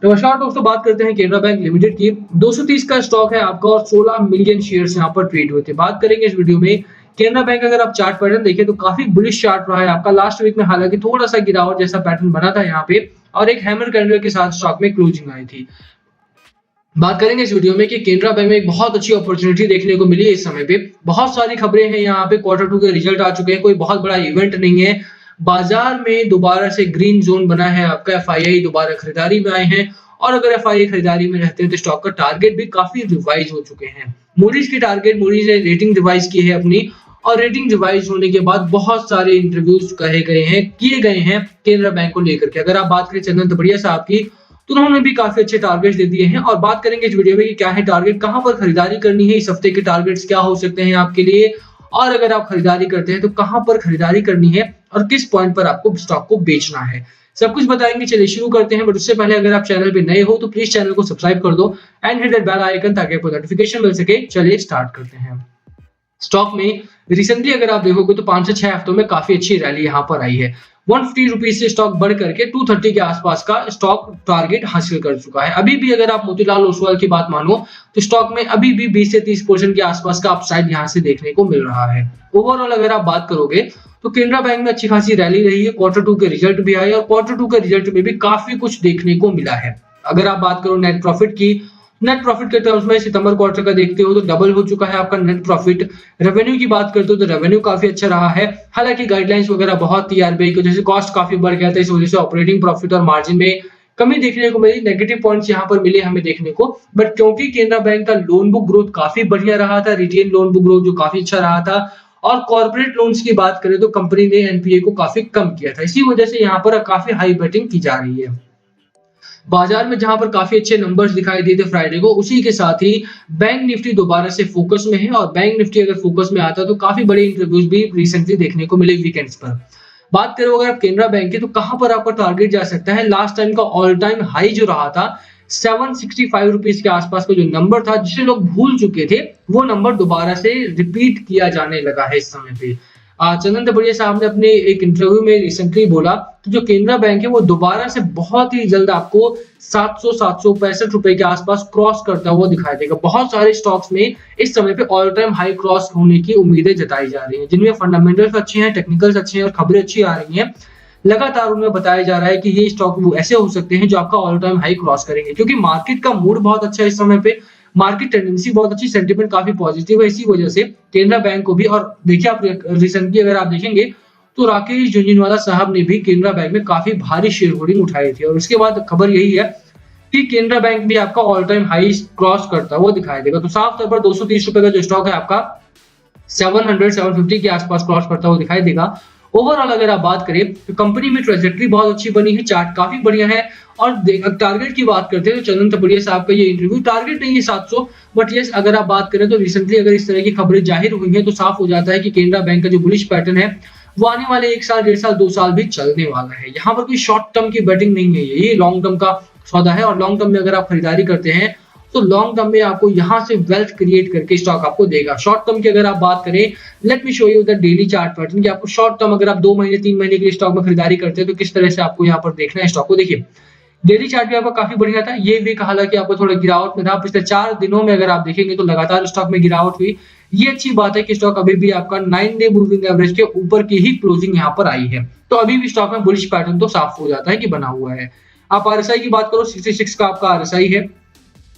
नमस्कार दोस्तों, बात करते हैं केनरा बैंक लिमिटेड की। 230 का स्टॉक है आपका और 16 मिलियन शेयर्स यहाँ पर ट्रेड हुए थे। बात करेंगे इस वीडियो में केनरा बैंक। अगर आप चार्ट पैटर्न देखें तो काफी बुलिश चार्ट रहा है आपका। लास्ट वीक में हालांकि थोड़ा सा गिरावट जैसा पैटर्न बना था यहाँ पे और एक हैमर कैंडल के साथ स्टॉक में क्लोजिंग आई थी। बात करेंगे इस वीडियो में कि केनरा बैंक में एक बहुत अच्छी अपॉर्चुनिटी देखने को मिली है। इस समय पे बहुत सारी खबरें हैं यहाँ पे। क्वार्टर 2 के रिजल्ट आ चुके हैं, कोई बहुत बड़ा इवेंट नहीं है। बाजार में दोबारा से ग्रीन जोन बना है आपका। एफआईआई दोबारा खरीदारी में आए हैं और अगर एफआईआई खरीदारी में रहते हैं तो स्टॉक का टारगेट भी काफी रिवाइज हो चुके हैं। मूडीज की टारगेट, मूडीज ने रेटिंग रिवाइज की है अपनी और रेटिंग रिवाइज होने के बाद बहुत सारे इंटरव्यूज किए गए हैं केनरा बैंक को लेकर के। अगर आप बात करें चंदन तपड़िया साहब की तो उन्होंने भी काफी अच्छे टारगेट्स दे दिए हैं और बात करेंगे इस वीडियो में कि क्या है टारगेट, कहां पर खरीदारी करनी है, इस हफ्ते के टारगेट्स क्या हो सकते हैं आपके लिए और अगर आप खरीदारी करते हैं तो कहां पर खरीदारी करनी है और किस पॉइंट पर आपको स्टॉक को बेचना है, सब कुछ बताएंगे। चलिए शुरू करते हैं। बट उससे पहले अगर आप चैनल पे नए हो तो प्लीज चैनल को सब्सक्राइब कर दो and hit that bell icon ताकि आपको नोटिफिकेशन मिल सके। चलिए स्टार्ट करते हैं। स्टॉक में रिसेंटली अगर आप देखोगे तो 5 से 6 हफ्तों में काफी अच्छी रैली यहाँ पर आई है। 150 रुपीज से स्टॉक बढ़ करके 230 के आसपास का स्टॉक टारगेट हासिल कर चुका है। अभी भी अगर आप मोतीलाल ओसवाल की बात मानो तो स्टॉक में अभी भी 20 से 30% के आसपास का अपसाइड यहाँ से देखने को मिल रहा है। ओवरऑल अगर आप बात करोगे तो केनरा बैंक में अच्छी खासी रैली रही है। क्वार्टर 2 के रिजल्ट भी आए और क्वार्टर 2 के रिजल्ट में भी काफी कुछ देखने को मिला है। अगर आप बात करो नेट प्रॉफिट की, नेट प्रॉफिट के टर्म्स में सितंबर क्वार्टर का देखते हो तो डबल हो चुका है आपका नेट प्रॉफिट। रेवेन्यू की बात करते हो तो रेवेन्यू काफी अच्छा रहा है। हालांकि गाइडलाइंस वगैरह बहुत थी आरबीआई की वजह से कॉस्ट काफी बढ़ गया था, इस वजह से ऑपरेटिंग प्रॉफिट और मार्जिन में कमी देखने को मिली। नेगेटिव पॉइंट्स यहाँ पर मिले हमें देखने को। बट क्योंकि केनरा बैंक का लोन बुक ग्रोथ काफी बढ़िया रहा था, रिटेल लोन बुक ग्रोथ जो काफी अच्छा रहा था और कॉर्पोरेट लोन्स की बात करें तो कंपनी ने एनपीए को काफी कम किया था, इसी वजह से यहाँ पर काफी हाई बेटिंग की जा रही है। बाजार में जहां पर काफी अच्छे नंबर्स दिखाई दिए थे फ्राइडे को, उसी के साथ ही बैंक निफ्टी दोबारा से फोकस में है और बैंक निफ्टी अगर फोकस में आता तो काफी बड़े इंटरव्यूज भी रिसेंटली देखने को मिले वीकेंड्स पर। बात करो अगर आप केनरा बैंक की तो कहां पर आपका टारगेट जा सकता है। लास्ट टाइम का ऑल टाइम हाई जो रहा था 765 रुपीज के आसपास का जो नंबर था जिसे लोग भूल चुके थे, वो नंबर दोबारा से रिपीट किया जाने लगा है इस समय पे। चंदन तपड़िया साहब ने अपने एक इंटरव्यू में रिसेंटली बोला कि जो केनरा बैंक है वो दोबारा से बहुत ही जल्द आपको 765 रुपए के आसपास क्रॉस करता हुआ दिखाई देगा। बहुत सारे स्टॉक्स में इस समय पे ऑल टाइम हाई क्रॉस होने की उम्मीदें जताई जा रही हैं, जिनमें फंडामेंटल्स अच्छे हैं, टेक्निकल्स अच्छे हैं और खबरें अच्छी आ रही हैं। लगातार उनमें बताया जा रहा है कि ये स्टॉक वो ऐसे हो सकते हैं जो आपका ऑल टाइम हाई क्रॉस करेंगे, क्योंकि मार्केट का मूड बहुत अच्छा है इस समय पे। मार्केट टेंडेंसी बहुत अच्छी, सेंटीमेंट काफी पॉजिटिव है, इसी वजह से केनरा बैंक को भी। और देखिए आप रिसेंटली अगर आप देखेंगे तो राकेश झुंझुनवाला साहब ने भी केनरा बैंक में काफी भारी शेयर होल्डिंग उठाई थी और उसके बाद खबर यही है कि केनरा बैंक भी आपका ऑल टाइम हाई क्रॉस करता हुआ दिखाई देगा। तो साफ तौर पर 230 रुपए का जो स्टॉक है आपका 750 के आसपास क्रॉस करता हुआ दिखाई देगा। ओवरऑल अगर आप बात करें तो कंपनी में ट्रेजेक्टरी बहुत अच्छी बनी है, चार्ट काफी बढ़िया है। और टारगेट की बात करते हैं तो चंदन तपड़िया साहब का ये इंटरव्यू टारगेट नहीं है 700, बट यस अगर आप बात करें तो रिसेंटली अगर इस तरह की खबरें जाहिर हुई हैं तो साफ हो जाता है कि केनरा बैंक का जो बुलिश पैटर्न है वो आने वाले 1 साल 1.5 साल 2 साल भी चलने वाला है। यहाँ पर कोई शॉर्ट टर्म की बेटिंग नहीं है, ये लॉन्ग टर्म का सौदा है और लॉन्ग टर्म में अगर आप खरीदारी करते हैं तो लॉन्ग टर्म में आपको यहाँ से वेल्थ क्रिएट करके स्टॉक आपको देगा। शॉर्ट टर्म की अगर आप बात करें, let me show you the daily chart pattern कि आपको शॉर्ट टर्म अगर आप 2 महीने 3 महीने के लिए स्टॉक में खरीदारी करते हैं तो किस तरह से आपको यहाँ पर देखना है स्टॉक को। देखिए डेली चार्ट भी आपका काफी बढ़िया था, ये वीक हालांकि आपको थोड़ा गिरावट में था। पिछले 4 दिनों में अगर आप देखेंगे तो लगातार स्टॉक में गिरावट हुई। ये अच्छी बात है कि स्टॉक अभी भी आपका 9 डे मूविंग एवरेज के ऊपर की ही क्लोजिंग यहाँ पर आई है, तो अभी भी स्टॉक में बुलिश पैटर्न तो साफ हो जाता है कि बना हुआ है। आप आरएसआई की बात करो, 66 का आपका आरएसआई है,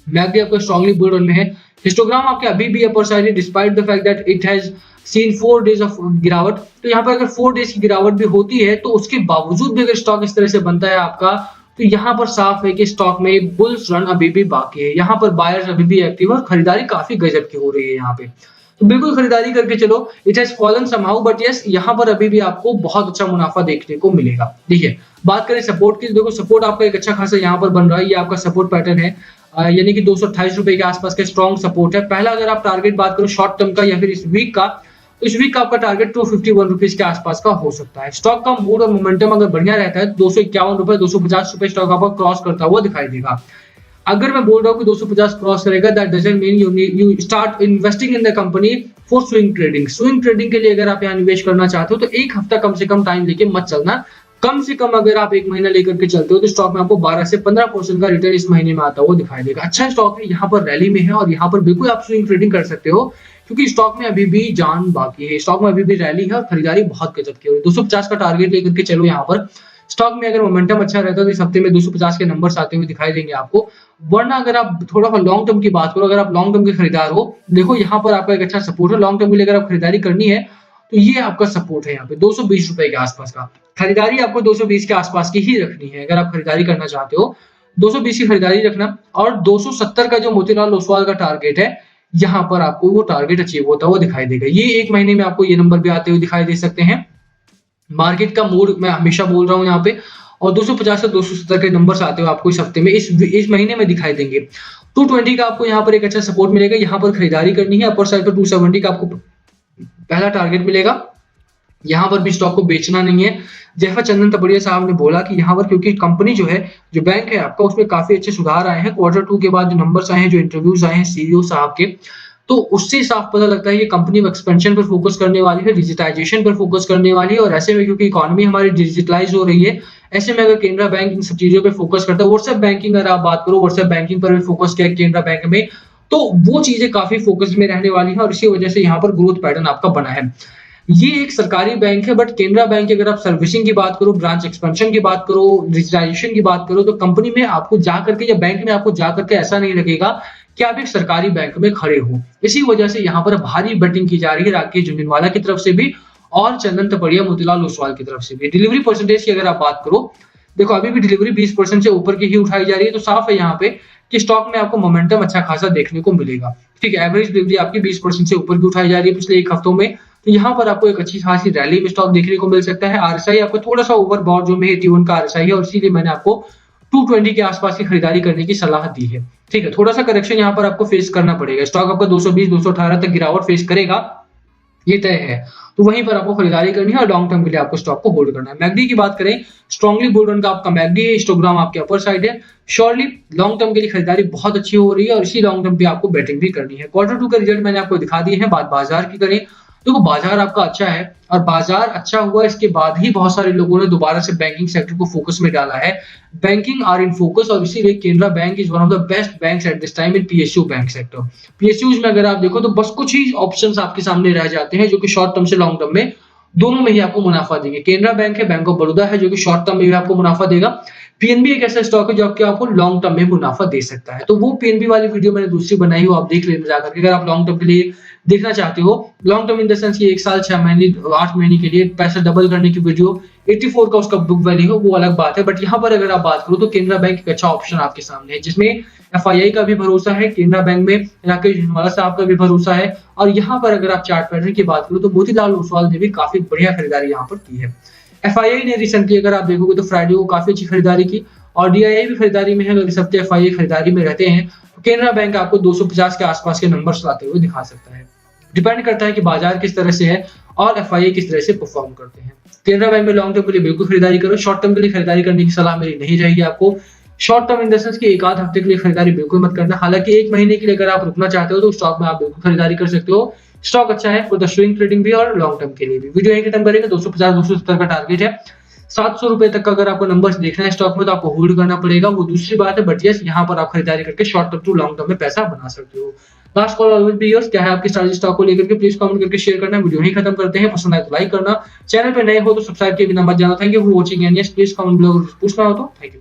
मैकडी आपका स्ट्रांगली बुल रन में है। हिस्टोग्राम आपके अभी भी अपर साइड है despite the fact that it has seen 4 days of गिरावट। तो यहाँ पर अगर 4 डेज की गिरावट भी होती है तो उसके बावजूद भी अगर स्टॉक इस तरह से बनता है आपका, तो यहाँ पर साफ है कि स्टॉक में बुल्स रन अभी भी बाकी है। यहाँ पर बायर्स अभी भी एक्टिव और खरीदारी काफी गजब की हो रही है यहाँ पे, तो बिल्कुल खरीदारी करके चलो। It has fallen somehow but yes यहाँ पर अभी भी आपको बहुत अच्छा मुनाफा देखने को मिलेगा। देखिए बात करें सपोर्ट की, देखो सपोर्ट आपका एक अच्छा खासा यहाँ पर बन रहा है, ये आपका सपोर्ट पैटर्न है, यानी कि 228 रुपए के आसपास का स्ट्रॉन्ग सपोर्ट है। पहला अगर आप टारगेट बात करो शॉर्ट टर्म का या फिर इस वीक का, तो इस वीक का आपका टारगेट 251 रुपीज के आसपास का हो सकता है। स्टॉक का मूड और मोमेंटम अगर बढ़िया रहता है 251 रुपए 250 रुपए स्टॉक आपको क्रॉस करता हुआ दिखाई देगा। अगर मैं बोल रहा हूँ कि 250 क्रॉस करेगा, that doesn't mean you start investing in the company for swing trading. Swing trading के लिए अगर आप यहाँ निवेश करना चाहते हो तो एक हफ्ता कम से कम टाइम लेके मत चलना, कम से कम अगर आप 1 महीना लेकर के चलते हो तो स्टॉक में आपको 12 से 15% का रिटर्न इस महीने में आता हुआ दिखाई देगा। अच्छा स्टॉक है, यहाँ पर रैली में है और यहाँ पर बिल्कुल आप स्विंग ट्रेडिंग कर सकते हो, क्योंकि स्टॉक में अभी भी जान बाकी है। स्टॉक में अभी भी रैली है और खरीदारी बहुत गजब की हो रही है। 250 का टारगेट लेकर के चलो यहाँ पर। स्टॉक में अगर मोमेंटम अच्छा रहता है तो इस हफ्ते में 250 के नंबर्स आते हुए दिखाई देंगे आपको। वरना अगर आप थोड़ा सा लॉन्ग टर्म की बात करो, अगर आप लॉन्ग टर्म के खरीदार हो, देखो यहाँ पर आपका एक अच्छा सपोर्ट है। लॉन्ग टर्म के लिए अगर आप खरीदारी करनी है तो ये आपका सपोर्ट है यहाँ पे 220 रुपए के आसपास का। खरीदारी आपको 220 के आसपास की ही रखनी है अगर आप खरीदारी करना चाहते हो। 220 की खरीदारी रखना और 270 का जो मोतीलाल ओसवाल का टारगेट है, यहाँ पर आपको वो टारगेट अचीव होता हुआ दिखाई देगा। ये 1 महीने में आपको ये नंबर भी आते हुए दिखाई दे सकते हैं। मार्केट का मूड मैं हमेशा बोल रहा हूँ यहाँ पे, और 250 से 270 के नंबर्स आते हुए आपको इस हफ्ते में इस महीने में दिखाई देंगे। 220 का आपको यहाँ पर एक अच्छा सपोर्ट मिलेगा, यहाँ पर खरीदारी करनी है। अपर साइड पर 270 का आपको पहला टारगेट मिलेगा। यहाँ पर भी स्टॉक को बेचना नहीं है। जैसा चंदन तपड़िया साहब ने बोला कि यहाँ पर क्योंकि कंपनी जो है, जो बैंक है आपका, उसमें काफी अच्छे सुधार आए हैं। Q2 के बाद जो नंबर्स आए हैं, जो इंटरव्यूज आए हैं सीईओ साहब के, तो उससे साफ पता लगता है कि कंपनी एक्सपेंशन पर फोकस करने वाली है, डिजिटाइजेशन पर फोकस करने वाली है। और ऐसे में क्योंकि इकोनॉमी हमारी डिजिटलाइज हो रही है, ऐसे में अगर केनरा बैंक इन सब चीजों पर फोकस करता है, व्हाट्सएप बैंकिंग अगर आप बात करो, व्हाट्सएप बैंकिंग पर भी फोकस किया केनरा बैंक में, तो वो चीजें काफी फोकस में रहने वाली है और इसी वजह से यहाँ पर ग्रोथ पैटर्न आपका बना है। ये एक सरकारी बैंक है, बट केनरा बैंक की अगर आप सर्विसिंग की बात करो, ब्रांच एक्सपेंशन की बात करो, डिजिटाइजेशन की बात करो, तो कंपनी में आपको जाकर के या बैंक में आपको जाकर के ऐसा नहीं लगेगा कि आप एक सरकारी बैंक में खड़े हो। इसी वजह से यहाँ पर भारी बेटिंग की जा रही है राकेश झुनझुनवाला की तरफ से भी और चंदन तपड़िया मोतीलाल ओसवाल की तरफ से भी। डिलीवरी परसेंटेज की अगर आप बात करो, देखो अभी भी डिलीवरी 20% से ऊपर की ही उठाई जा रही है, तो साफ है यहाँ पे कि स्टॉक में आपको मोमेंटम अच्छा खासा देखने को मिलेगा। ठीक है, एवरेज डिलीवरी आपकी 20% से ऊपर की उठाई जा रही है पिछले 1 हफ्तों में, तो यहाँ पर आपको एक अच्छी खासी रैली में स्टॉक देखने को मिल सकता है। आरएसआई आपको थोड़ा सा ओवरबॉट जो में 81 का आरएसआई है और इसीलिए मैंने आपको 220 के आसपास की खरीदारी करने की सलाह दी है। ठीक है, थोड़ा सा करेक्शन यहाँ पर आपको फेस करना पड़ेगा। स्टॉक आपका 220-218 तक गिरावट फेस करेगा, ये तय है, तो वहीं पर आपको खरीदारी करनी है और लॉन्ग टर्म के लिए आपको स्टॉक को होल्ड करना है। मैगडी की बात करें, स्ट्रांगली बुल रन का आपका मैगडी है, हिस्टोग्राम आपके अपर साइड है। श्योरली लॉन्ग टर्म के लिए खरीदारी बहुत अच्छी हो रही है और इसी लॉन्ग टर्म पे आपको बैटिंग भी करनी है। Q2 का रिजल्ट मैंने आपको दिखा दिए हैं। बात बाजार की करें, देखो बाजार आपका अच्छा है और बाजार अच्छा हुआ इसके बाद ही बहुत सारे लोगों ने दोबारा से बैंकिंग सेक्टर को फोकस में डाला है। बैंकिंग आर इन फोकस और इसीलिए Canara bank is one of the best banks at this time in PSU bank sector. PSUs में अगर आप देखो तो बस कुछ ही ऑप्शंस आपके सामने रह जाते हैं जो कि शॉर्ट टर्म से लॉन्ग टर्म में दोनों में ही आपको मुनाफा देंगे। केनरा बैंक है, बैंक ऑफ बड़ौदा है जो कि शॉर्ट टर्म में भी आपको मुनाफा देगा। पीएनबी एक ऐसा स्टॉक है जो आपको लॉन्ग टर्म में मुनाफा दे सकता है। तो वो पीएनबी वाली वीडियो मैंने दूसरी बनाई हो, आप देख लेना जाकर के, अगर आप लॉन्ग टर्म के लिए देखना चाहते हो। Long term in the sense कि 1 साल 6 महीने 8 महीने के लिए पैसा डबल करने की वीडियो 84 का उसका बुक वैल्यू है, वो अलग बात है। बट यहाँ पर अगर आप बात करो तो केनरा बैंक एक अच्छा ऑप्शन आपके सामने है, जिसमें एफआईआई का भी भरोसा है, केनरा बैंक में राकेश झुनझुनवाला साहब का भी भरोसा है। और यहाँ पर अगर आप चार्ट पैटर्न की बात करो तो मोतीलाल ओसवाल ने भी काफी बढ़िया खरीदारी यहाँ पर की है। एफआईआई ने रिसेंटली अगर आप देखोगे तो फ्राइडे को काफी अच्छी खरीदारी की और डीआईआई भी खरीदारी में है। अगर इस हफ्ते एफआईआई खरीदारी में रहते हैं तो केनरा बैंक आपको 250 के आसपास के नंबर्स लाते हुए दिखा सकता है। डिपेंड करता है कि बाजार किस तरह से है और एफआईआई किस तरह से परफॉर्म करते हैं। केनरा बैंक में लॉन्ग टर्म के लिए बिल्कुल खरीदारी करो, शॉर्ट टर्म के लिए खरीदारी करने की सलाह मेरी नहीं रहेगी आपको। Short term in the sense कि 1 आध हफ्ते के लिए खरीदारी बिल्कुल मत करना। हालांकि 1 महीने के लिए अगर आप रुकना चाहते हो तो स्टॉक में आप बिल्कुल खरीदारी कर सकते हो। स्टॉक अच्छा है फॉर द स्विंग ट्रेडिंग भी और लॉन्ग टर्म के लिए भी। वीडियो यहीं खत्म करेंगे। 250-270 का टारगेट है। 700 रुपए तक का अगर आपको नंबर्स देखना है स्टॉक में तो आपको होल्ड करना पड़ेगा, वो दूसरी बात है। बट यस, यहाँ पर आप खरीदारी करके short term to long term में पैसा बना सकते हो। Last call always be yours. क्या है आपकी स्ट्रैटेजी स्टॉक को लेकर के, प्लीज कमेंट करके शेयर करना। वीडियो यहीं खत्म करते हैं। पसंद आए तो लाइक करना, चैनल पे नए हो तो सब्सक्राइब किए बिना मत जाना। Thank you for watching and yes please comment below पूछना हो तो। Thank you.